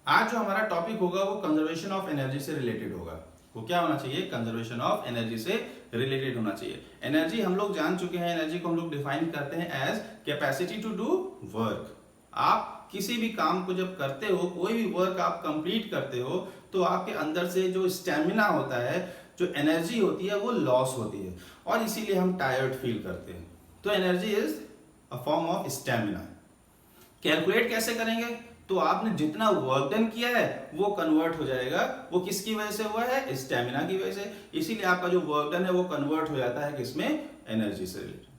आज जो हमारा टॉपिक होगा वो कंजर्वेशन ऑफ एनर्जी से रिलेटेड होगा। वो क्या होना चाहिए? कंजर्वेशन ऑफ एनर्जी से रिलेटेड होना चाहिए। एनर्जी हम लोग जान चुके हैं, एनर्जी को हम लोग डिफाइन करते हैं as capacity to do work. आप किसी भी काम को जब करते हो, कोई भी वर्क आप कंप्लीट करते हो, तो आपके अंदर से जो स्टेमिना होता है, जो एनर्जी होती है, वो लॉस होती है और इसीलिए हम टायर्ड फील करते हैं। तो energy is a form of stamina. Calculate कैसे करेंगे? तो आपने जितना वर्क डन किया है वो कन्वर्ट हो जाएगा। वो किसकी वजह से हुआ है? स्टेमिना की वजह से। इसीलिए आपका जो वर्क डन है वो कन्वर्ट हो जाता है किसमें? एनर्जी से related.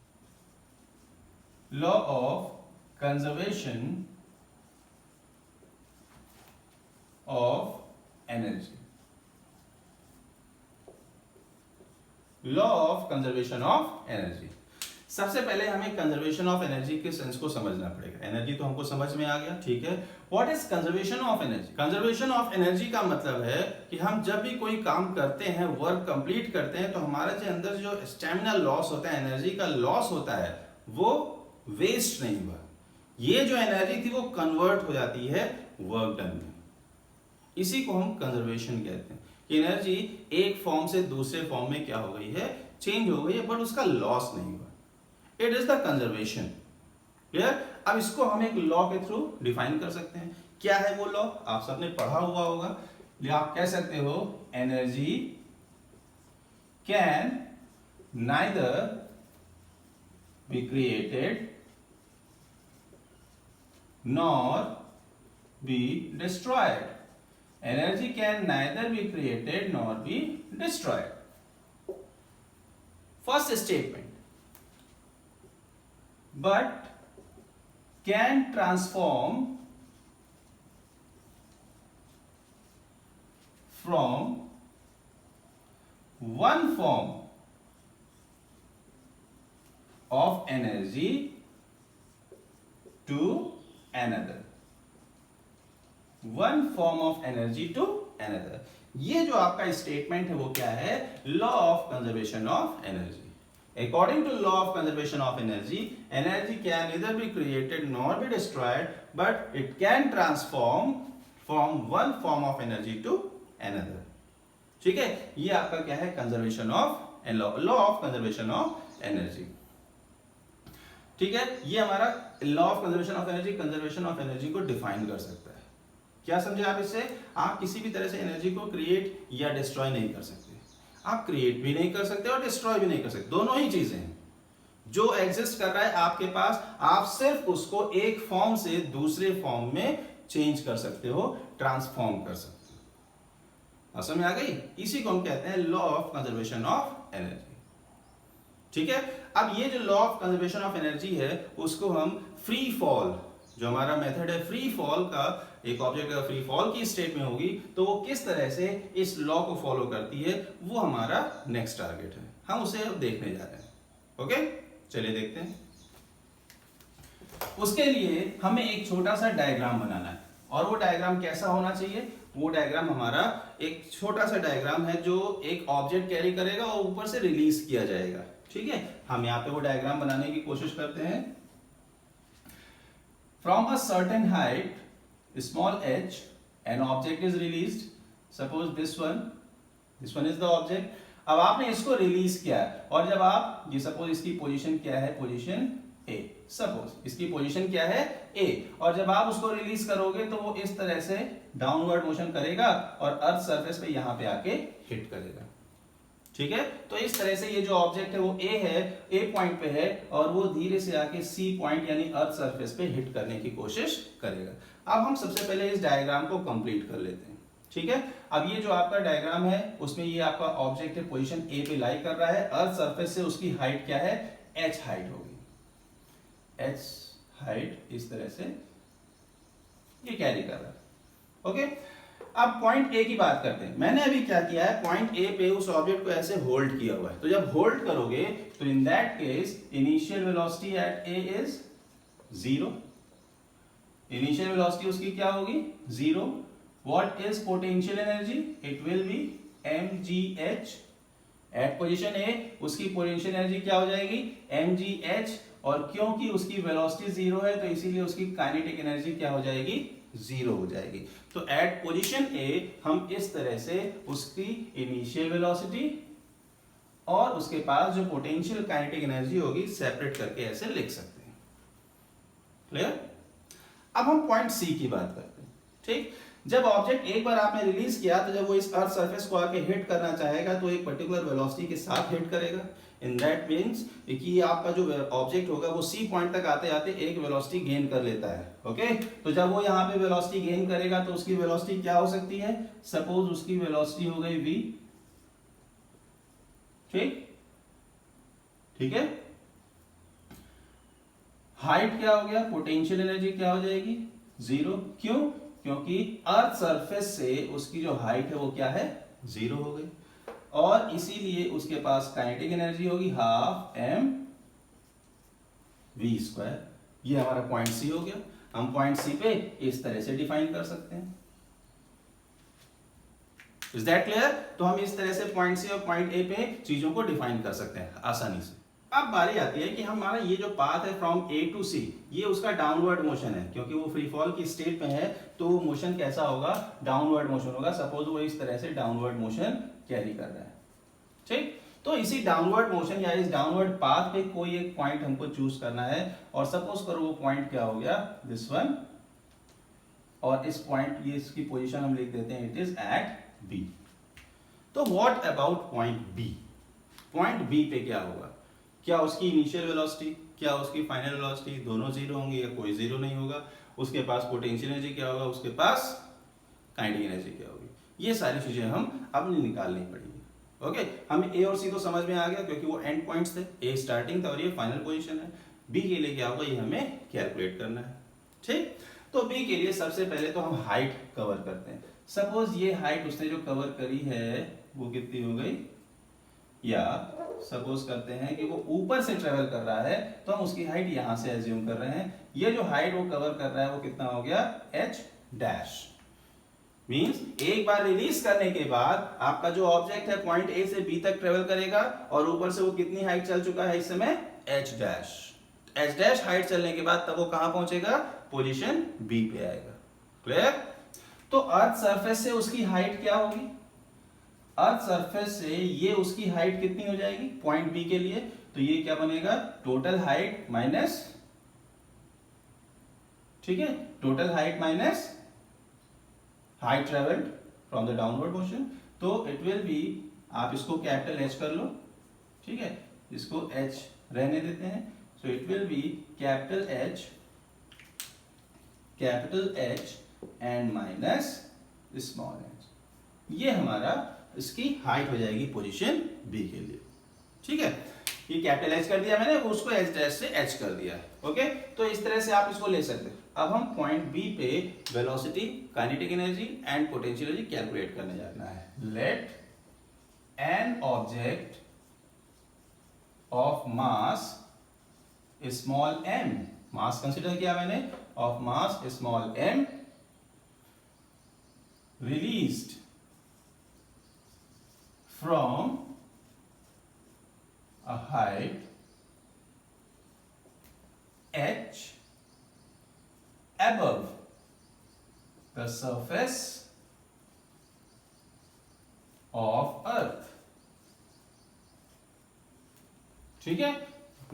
Law of conservation of energy. Law of conservation of energy. सबसे पहले हमें कंजर्वेशन ऑफ एनर्जी के सेंस को समझना पड़ेगा। एनर्जी तो हमको समझ में आ गया, ठीक है। What is conservation of energy? Conservation of energy का मतलब है कि हम जब भी कोई काम करते हैं, वर्क कंप्लीट करते हैं, तो हमारा जो अंदर जो स्टेमिना लॉस होता है, एनर्जी का लॉस होता है, वो वेस्ट नहीं हुआ। ये जो एनर्जी थी वो कन्वर्ट हो जाती है वर्क डन में। इसी को हम कंजर्वेशन कहते हैं कि एनर्जी एक फॉर्म से दूसरे फॉर्म में क्या हो गई है? चेंज हो गई है, बट उसका लॉस नहीं हुआ। It is the conservation. Clear? अब इसको हम एक लॉ के थ्रू डिफाइन कर सकते हैं। क्या है वो लॉ? आप सबने पढ़ा हुआ होगा। आप कह सकते हो energy can neither be created nor be destroyed. Energy can neither be created nor be destroyed. First statement, but can transform from one form of energy to another. One form of energy to another. ये जो आपका statement है वो क्या है? Law of conservation of energy. According to law of conservation of energy, energy can neither be created nor be destroyed, but it can transform from one form of energy to another. ठीक है, ये आपका क्या है? Conservation of law of conservation of energy. ठीक है, ये हमारा law of conservation of energy conservation of energy को डिफाइन कर सकता है। क्या समझे आप इससे? आप किसी भी तरह से एनर्जी को क्रिएट या डिस्ट्रॉय नहीं कर सकते। आप क्रिएट भी नहीं कर सकते और डिस्ट्रॉय भी नहीं कर सकते। दोनों ही चीजें हैं। जो एग्जिस्ट कर रहा है आपके पास, आप सिर्फ उसको एक फॉर्म से दूसरे फॉर्म में चेंज कर सकते हो, ट्रांसफॉर्म कर सकते हो। समझ में आ गई? इसी को हम कहते हैं law of conservation of energy. ठीक है, अब ये जो law of conservation of energy है उसको हम फ्री फॉल, जो हमारा मेथड है फ्री फॉल का, एक ऑब्जेक्ट अगर फ्री फॉल की स्टेट में होगी तो वो किस तरह से इस लॉ को फॉलो करती है, वो हमारा नेक्स्ट टारगेट है। हम उसे अब देखने जा रहे हैं। ओके, चलिए देखते हैं। उसके लिए हमें एक छोटा सा डायग्राम बनाना है। और वो डायग्राम कैसा होना चाहिए? वो डायग्राम हमारा एक छोटा सा डायग्राम है जो एक ऑब्जेक्ट कैरी करेगा और ऊपर से रिलीज किया जाएगा। ठीक है, हम यहाँ पे वो डायग्राम बनाने की कोशिश करते हैं। From a certain height, small h, an object is released. Suppose this one is the object. अब आपने इसको रिलीज किया और जब आप ये सपोज इसकी पोजीशन क्या है? Position A। सपोज इसकी पोजीशन क्या है? A। और जब आप उसको रिलीज करोगे तो वो इस तरह से डाउनवर्ड मोशन करेगा और अर्थ सरफेस पे यहाँ पे आके हिट करेगा। ठीक है, तो इस तरह से ये जो ऑब्जेक्ट है वो ए है, ए पॉइंट पे है और वो धीरे से आके सी पॉइंट यानी अर्थ सरफेस पे हिट करने की कोशिश करेगा। अब हम सबसे पहले इस डायग्राम को कंप्लीट कर लेते हैं। ठीक है, अब ये जो आपका डायग्राम है उसमें ये आपका ऑब्जेक्ट है पोजीशन ए पे लाई कर रहा है। अर्थ सरफेस से उसकी हाइट क्या है? एच हाइट होगी। एच हाइट इस तरह से ये कैरी कर रहा है। ओके, अब पॉइंट ए की बात करते हैं। मैंने अभी क्या किया है? पॉइंट ए पे उस ऑब्जेक्ट को ऐसे होल्ड किया हुआ है। तो जब होल्ड करोगे तो in that case initial velocity at A is 0। Initial velocity उसकी क्या होगी? 0। What is potential energy? It will be mgh। At position A उसकी पोटेंशियल एनर्जी क्या हो जाएगी? mgh। और क्योंकि उसकी वेलोसिटी 0 है तो इसीलिए उसकी काइनेटिक एनर्जी क्या हो जाएगी? जीरो हो जाएगी। तो एट पोजीशन ए हम इस तरह से उसकी इनिशियल वेलोसिटी और उसके पास जो पोटेंशियल काइनेटिक एनर्जी होगी सेपरेट करके ऐसे लिख सकते हैं। क्लियर? अब हम पॉइंट सी की बात करते हैं। ठीक, जब ऑब्जेक्ट एक बार आपने रिलीज किया तो जब वो इस अर्थ सरफेस को आके हिट करना चाहेगा तो एक पर्टिकुलर वेलोसिटी के साथ हिट करेगा। इन दैट मींस कि आपका जो ऑब्जेक्ट होगा वो सी पॉइंट तक आते आते एक वेलोसिटी गेन कर लेता है। ओके, तो जब वो यहाँ पे वेलोसिटी गेन करेगा तो उसकी वेलोसिटी क्या हो सकती है? सपोज उसकी वेलोसिटी हो गई v। ठीक है, हाइट क्या हो गया? पोटेंशियल एनर्जी क्या हो जाएगी? जीरो। क्यों? क्योंकि अर्थ सरफेस से उसकी जो हाइट है वो क्या है? जीरो हो गई, और इसीलिए उसके पास काइनेटिक एनर्जी होगी हाफ एम वी स्क्वायर। ये हमारा पॉइंट सी हो गया। हम पॉइंट सी पे इस तरह से डिफाइन कर सकते हैं। Is that clear? तो हम इस तरह से पॉइंट सी और पॉइंट ए पे चीजों को डिफाइन कर सकते हैं आसानी से। अब बारी आती है कि हमारा ये जो पाथ है फ्रॉम ए टू सी, ये उसका डाउनवर्ड मोशन है, क्योंकि वो फ्री फॉल की स्टेट में है तो वो मोशन कैसा होगा? डाउनवर्ड मोशन होगा। सपोज वो इस तरह से डाउनवर्ड मोशन कैरी कर रहा है। ठीक, तो इसी डाउनवर्ड मोशन या इस डाउनवर्ड पाथ पे कोई एक पॉइंट हमको चूज करना है, और सपोज करो वो पॉइंट क्या हो गया? दिस वन, और इस पॉइंट, ये इसकी पोजीशन हम लिख देते हैं, इट इज एट बी। तो what about point B? Point B पे क्या होगा? क्या उसकी इनिशियल वेलोसिटी, क्या उसकी फाइनल वेलोसिटी दोनों जीरो होंगे या कोई जीरो नहीं होगा? उसके पास पोटेंशियल एनर्जी क्या होगा? उसके पास काइनेटिक एनर्जी क्या होगी? ये सारी चीजें हम अपनी निकालनी पड़ेगी। ओके, हमें ए और सी तो समझ में आ गया क्योंकि वो एंड पॉइंट्स थे। ए स्टार्टिंग था और ये फाइनल पोजीशन है। बी के लिए क्या होगा? ये हमें कैलकुलेट करना है। ठीक, तो बी के लिए सबसे पहले तो हम हाइट कवर करते हैं। सपोज ये हाइट उसने जो कवर करी है वो कितनी हो गई? या सपोज करते हैं कि वो ऊपर से ट्रेवल कर रहा है तो हम उसकी हाइट यहां से एज्यूम कर रहे हैं। ये जो हाइट वो कवर कर रहा है वो कितना हो गया? h dash. मींस एक बार रिलीज करने के बाद आपका जो ऑब्जेक्ट है पॉइंट ए से बी तक ट्रेवल करेगा, और ऊपर से वो कितनी हाइट चल चुका है इस समय? h dash. h dash height चलने के बाद तब वो कहां पहुंचेगा? पोजीशन बी पे आएगा। क्लियर? तो अर्थ सरफेस से उसकी हाइट क्या होगी? अर्थ सरफेस से ये उसकी हाइट कितनी हो जाएगी पॉइंट बी के लिए? तो ये क्या बनेगा? टोटल हाइट माइनस, ठीक है, total height minus height travelled from the downward motion. तो इट विल बी, आप इसको कैपिटल एच कर लो, ठीक है, इसको एच रहने देते हैं। So it will B capital h and minus small H. ये हमारा इसकी हाइट हो जाएगी पोजीशन बी के लिए। ठीक है, ये कैपिटल एच कर दिया मैंने, उसको एच डैश से एच कर दिया। ओके, तो इस तरह से आप इसको ले सकते हैं। अब हम पॉइंट बी पे velocity, kinetic energy and potential energy calculate करने जाना है। Let an object of mass small m, mass consider किया मैंने, of mass small m released from a height h above the surface of earth। ठीक है,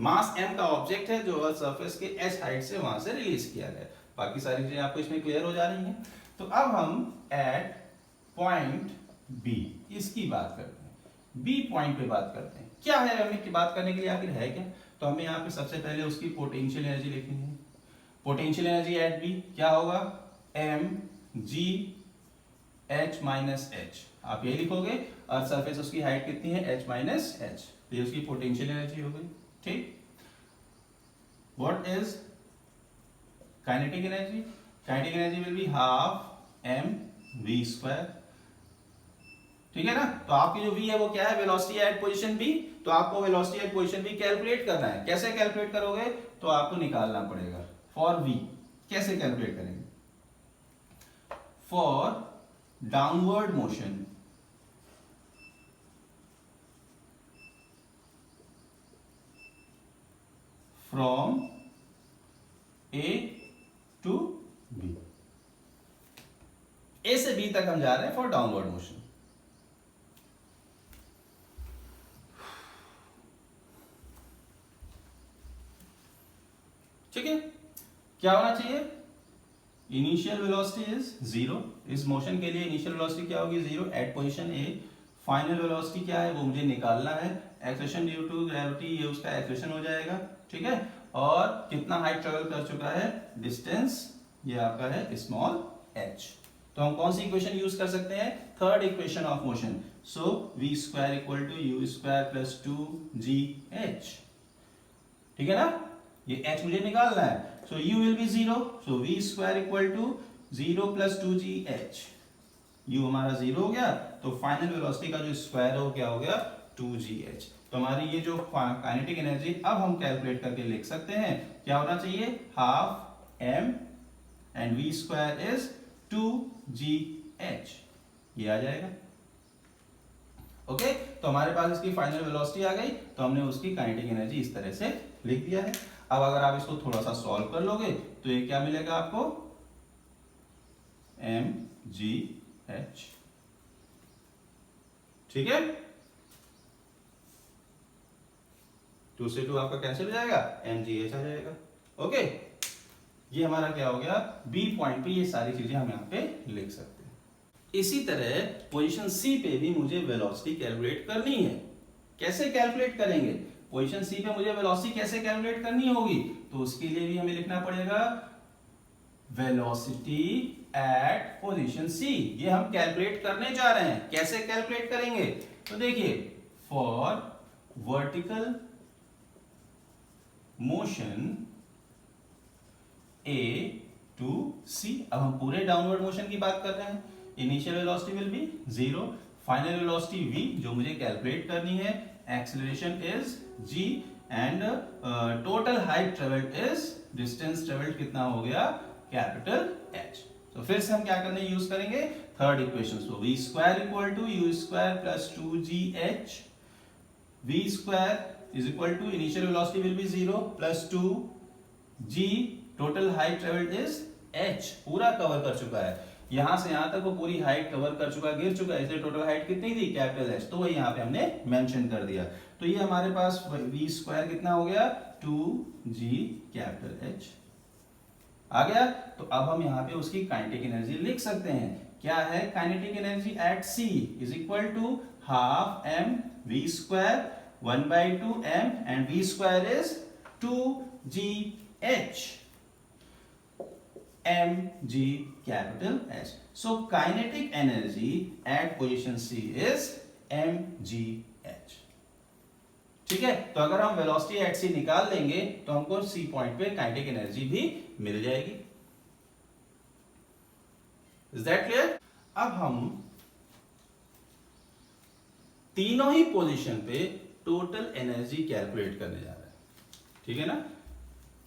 मास m का object है जो अर्थ सरफेस के h हाइट से वहां से रिलीज किया गया। बाकी सारी चीजें आपको इसमें क्लियर हो जा रही हैं। तो अब हम एट पॉइंट बी इसकी बात करते हैं, बी पॉइंट पे बात करते हैं। क्या है हमें की बात करने के लिए, आखिर है क्या? तो हमें यहाँ पे सबसे पहले उसकी पोटेंशियल एनर्जी लिखनी है। पोटेंशियल एनर्जी एट बी क्या होगा? M g h minus h. आप ये लिखोगे, अर्थ सरफेस उसकी हाइट कितनी है? H minus h. ये उसकी पोटेंशियल एनर्जी हो गई। ठीक, what is kinetic energy? Kinetic energy will be half m v square. ठीक है ना? तो आपकी जो v है वो क्या है? Velocity at position b। तो आपको velocity at position b calculate करना है। कैसे कैलकुलेट करोगे? तो आपको निकालना पड़ेगा फॉर v। कैसे कैलकुलेट करेंगे? For downward motion from a to b। A से बी तक हम जा रहे हैं फॉर डाउनवर्ड मोशन। ठीक है, क्या होना चाहिए? Initial velocity is 0। इस मोशन के लिए इनिशियल वेलोसिटी क्या होगी? 0 एट पोजीशन ए। फाइनल वेलोसिटी क्या है वो मुझे निकालना है। एक्सेलरेशन ड्यू टू ग्रेविटी, ये उसका एक्सेलरेशन हो जाएगा। ठीक है, और कितना हाइट ट्रेवल कर चुका है? डिस्टेंस, ये आपका है स्मॉल h। तो हम कौन सी इक्वेशन यूज कर सकते हैं? Third equation of motion. So v square equal to u square plus 2gh। ठीक है ना, ये h मुझे निकालना है। So u will be 0, so v square equal to 0 plus 2gh। u हमारा 0 हो गया, तो फाइनल वेलोसिटी का जो स्क्वायर हो क्या हो गया? 2gh। तो हमारी ये जो काइनेटिक एनर्जी अब हम कैलकुलेट करके लिख सकते हैं, क्या होना चाहिए? Half m and v square is 2gh, ये आ जाएगा। ओके, तो हमारे पास इसकी फाइनल वेलोसिटी आ गई, तो हमने उसकी काइनेटिक एनर्जी इस तरह से लिख दिया है। अब अगर आप इसको थोड़ा सा सॉल्व कर लोगे तो ये क्या मिलेगा आपको? mgh। ठीक है, 2 से 2 आपका कैंसिल हो जाएगा, mgh आ जाएगा। ओके, ये हमारा क्या हो गया? बी पॉइंट पे ये सारी चीजें हम यहाँ पे लिख सकते हैं। इसी तरह पोजीशन सी पे भी मुझे वेलोसिटी कैलकुलेट करनी है। कैसे कैलकुलेट करेंगे? पोजीशन सी पे मुझे वेलोसिटी कैसे कैलकुलेट करनी होगी? तो उसके लिए भी हमें लिखना पड़ेगा वेलोसिटी एट पोजीशन सी। ये हम कैलकुलेट करने जा रहे हैं। कैसे कैलकुलेट करेंगे? तो देखिए, for vertical motion A to C, अब हम पूरे डाउनवर्ड मोशन की बात कर रहे हैं। Initial velocity will be 0, final velocity v जो मुझे कैलकुलेट करनी है, acceleration is g and total height travelled is, distance travelled कितना हो गया? Capital H। तो फिर से हम क्या करने यूज करेंगे? Third equation. So v square equal to u square plus 2gh। v square is equal to initial velocity will be 0 plus 2g, total height travelled is h, पूरा कवर कर चुका है, यहां से यहां तक वो पूरी हाइट कवर कर चुका, गिर चुका है, इसलिए टोटल हाइट कितनी थी? Capital H। तो वही यहां पे हमने मेंशन कर दिया। तो ये हमारे पास v स्क्वायर कितना हो गया? 2g कैपिटल H आ गया। तो अब हम यहाँ पे उसकी काइनेटिक एनर्जी लिख सकते हैं। क्या है kinetic energy at C? Is equal to half m v square 1/2 m and v square is 2gh mg capital H. So kinetic energy at position C is mgh। ठीक है, तो अगर हम वेलोसिटी एट C निकाल लेंगे तो हमको C point पे काइनेटिक एनर्जी भी मिल जाएगी। Is that clear? अब हम तीनों ही पोजीशन पे टोटल एनर्जी कैलकुलेट करने जा रहे हैं। ठीक है ना,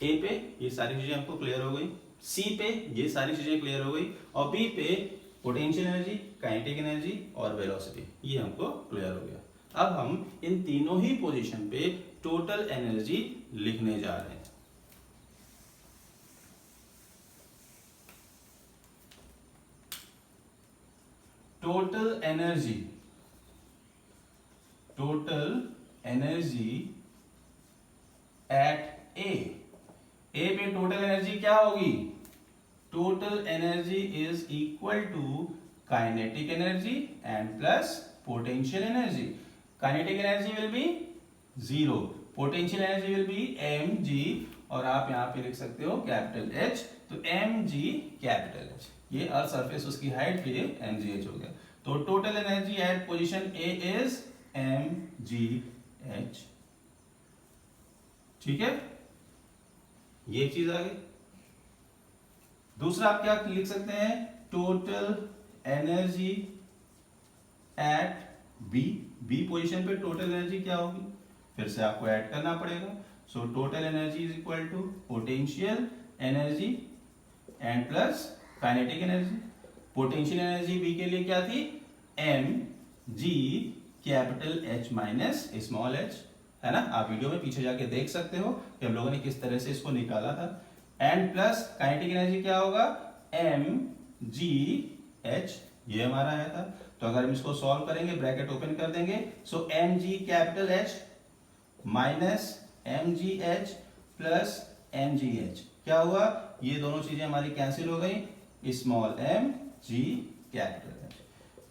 ए पे ये सारी चीजें हमको क्लियर हो गई, सी पे ये सारी चीजें क्लियर हो गई, और बी पे पोटेंशियल एनर्जी, काइनेटिक एनर्जी और वेलोसिटी, ये हमको क्लियर हो गया। अब हम इन तीनों ही पोजीशन पे टोटल एनर्जी लिखने जा रहे हैं। टोटल एनर्जी एट ए पे टोटल एनर्जी क्या होगी? Total energy is equal to kinetic energy and plus potential energy. Kinetic energy will be 0, potential energy will be mg, और आप यहां पे लिख सकते हो कैपिटल H। तो mg कैपिटल H, ये अर्थ सरफेस उसकी हाइट पे mgh हो गया। तो total energy at position A is mgh। ठीक है, ये चीज आ गई। दूसरा आप क्या लिख सकते हैं? Total energy at B position पे टोटल एनर्जी क्या होगी? फिर से आपको ऐड करना पड़ेगा। So total energy is equal to potential energy and plus kinetic energy. Potential energy B के लिए क्या थी? mg capital H minus small h, है ना। आप वीडियो में पीछे जाके देख सकते हो कि हम लोगों ने किस तरह से इसको निकाला था। एंड प्लस काइनेटिक एनर्जी क्या होगा? mg एच, ये हमारा आया था। तो अगर हम इसको सॉल्व करेंगे, ब्रैकेट ओपन कर देंगे, so m g capital h minus m g h plus m g h, क्या हुआ, ये दोनों चीजें हमारी कैंसिल हो गई, small m g capital h.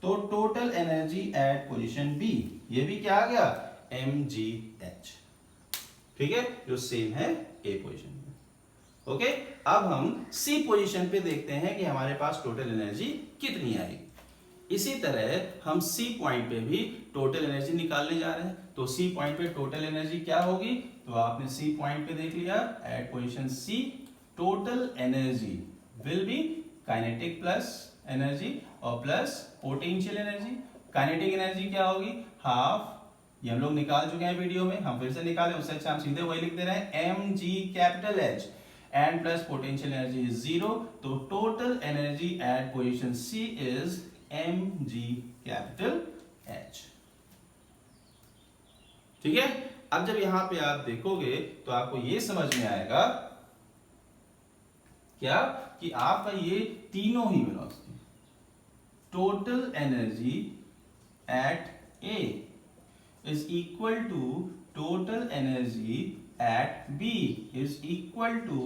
तो total energy at position B, ये भी क्या आ गया, एम जी एच, ठीक है, जो सेम है ए पोजीशन में। ओके, अब हम सी पोजीशन पे देखते हैं कि हमारे पास टोटल एनर्जी कितनी आएगी। इसी तरह हम सी पॉइंट पे भी टोटल एनर्जी निकालने जा रहे हैं। तो सी पॉइंट पे टोटल एनर्जी क्या होगी, तो आपने सी पॉइंट पे देख लिया, at position C total energy will be kinetic plus energy और plus potential energy. Kinetic energy क्या होगी, हाफ, ये हम लोग निकाल चुके हैं वीडियो में, हम फिर से निकालें, उससे अच्छा हम सीधे वही लिख दे रहे हैं, m g capital h and plus potential energy is 0। तो total energy at position C is m g capital h, ठीक है। अब जब यहां पे आप देखोगे तो आपको ये समझ में आएगा क्या, कि आपका ये तीनों ही velocity, total energy at A is equal to total energy at B is equal to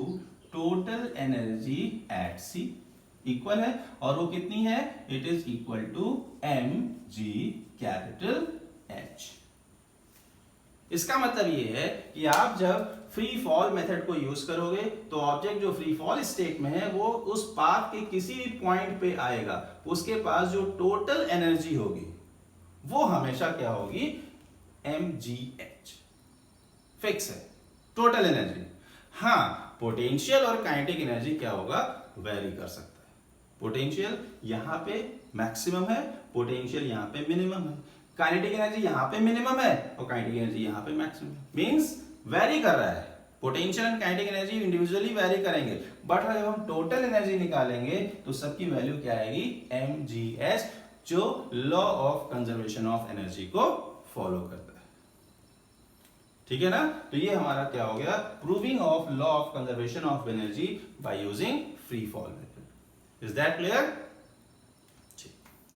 total energy at C, equal है, और वो कितनी है, it is equal to m g capital h. इसका मतलब ये है कि आप जब फ्री फॉल मेथड को यूज करोगे तो ऑब्जेक्ट जो फ्री फॉल स्टेट में है वो उस पाथ के किसी भी पॉइंट पे आएगा, उसके पास जो टोटल एनर्जी होगी वो हमेशा क्या होगी, mgh, फिक्स है टोटल एनर्जी। हाँ, पोटेंशियल और काइनेटिक एनर्जी क्या होगा, वेरी कर सकता है। पोटेंशियल यहां पे मैक्सिमम है, पोटेंशियल यहां पे मिनिमम है, काइनेटिक एनर्जी यहां पे मिनिमम है और काइनेटिक एनर्जी यहां पे मैक्सिमम है, मींस वेरी कर रहा है। Potential and kinetic energy individually very करेंगे, बट जब हम टोटल एनर्जी निकालेंगे तो सबकी वैल्यू क्या आएगी, mgh, जो law of conservation of energy को फॉलो करता है, ठीक है ना। तो ये हमारा क्या हो गया, proving of law of conservation of energy by using free fall method. Is that clear?